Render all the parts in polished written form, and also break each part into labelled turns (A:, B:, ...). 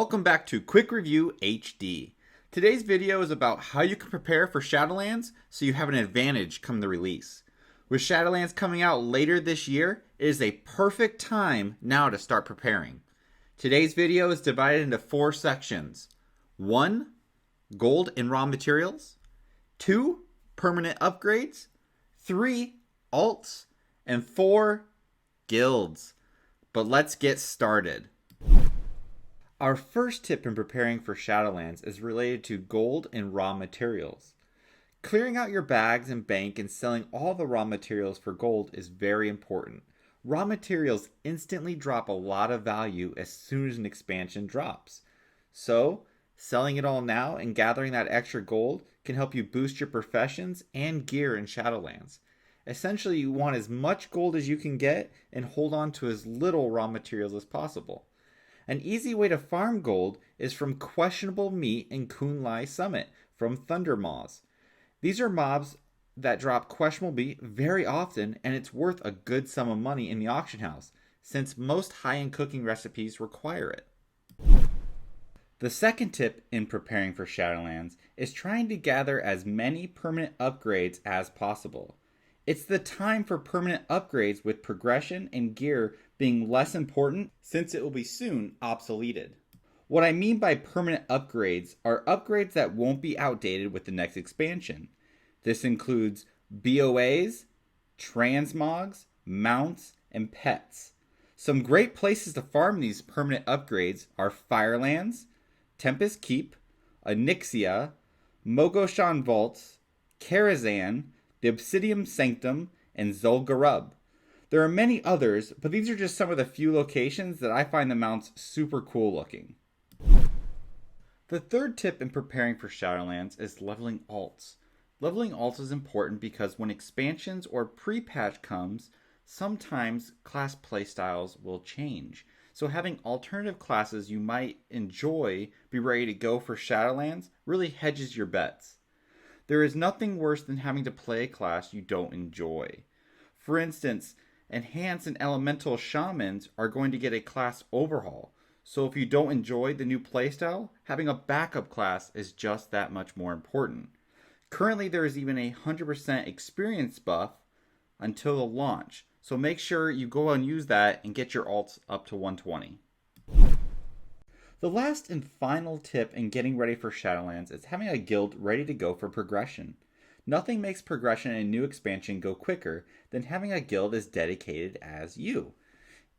A: Welcome back to Quick Review HD. Today's video is about how you can prepare for Shadowlands so you have an advantage come the release. With Shadowlands coming out later this year, it is a perfect time now to start preparing. Today's video is divided into 4 sections. 1. Gold and raw materials. 2. Permanent upgrades. 3. Alts. And 4. Guilds. But let's get started. Our first tip in preparing for Shadowlands is related to gold and raw materials. Clearing out your bags and bank and selling all the raw materials for gold is very important. Raw materials instantly drop a lot of value as soon as an expansion drops. So, selling it all now and gathering that extra gold can help you boost your professions and gear in Shadowlands. Essentially, you want as much gold as you can get and hold on to as little raw materials as possible. An easy way to farm gold is from questionable meat in Kunlai Summit from Thunder Maws. These are mobs that drop questionable meat very often, and it's worth a good sum of money in the auction house, since most high-end cooking recipes require it. The second tip in preparing for Shadowlands is trying to gather as many permanent upgrades as possible. It's the time for permanent upgrades, with progression and gear being less important since it will be soon obsoleted. What I mean by permanent upgrades are upgrades that won't be outdated with the next expansion. This includes BOAs, transmogs, mounts, and pets. Some great places to farm these permanent upgrades are Firelands, Tempest Keep, Onyxia, Mogoshan Vaults, Karazhan, the Obsidian Sanctum, and Zul'Gurub. There are many others, but these are just some of the few locations that I find the mounts super cool looking. The third tip in preparing for Shadowlands is leveling alts. Leveling alts is important because when expansions or pre-patch comes, sometimes class playstyles will change. So having alternative classes you might enjoy be ready to go for Shadowlands really hedges your bets. There is nothing worse than having to play a class you don't enjoy. For instance, Enhanced and Elemental Shamans are going to get a class overhaul, so if you don't enjoy the new playstyle, having a backup class is just that much more important. Currently, there is even a 100% experience buff until the launch, so make sure you go and use that and get your alts up to 120. The last and final tip in getting ready for Shadowlands is having a guild ready to go for progression. Nothing makes progression in a new expansion go quicker than having a guild as dedicated as you.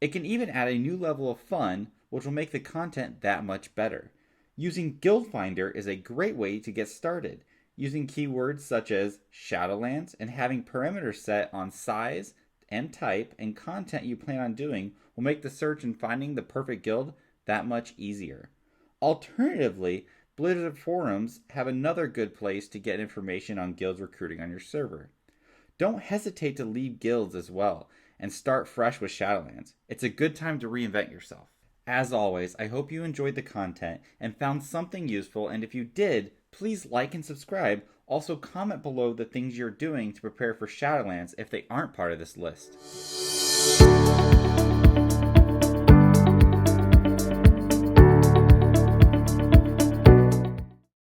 A: It can even add a new level of fun, which will make the content that much better. Using Guild Finder is a great way to get started. Using keywords such as Shadowlands and having parameters set on size and type and content you plan on doing will make the search and finding the perfect guild that much easier. Alternatively, Blizzard forums have another good place to get information on guilds recruiting on your server. Don't hesitate to leave guilds as well and start fresh with Shadowlands. It's a good time to reinvent yourself. As always, I hope you enjoyed the content and found something useful, and if you did, please like and subscribe. Also comment below the things you're doing to prepare for Shadowlands if they aren't part of this list.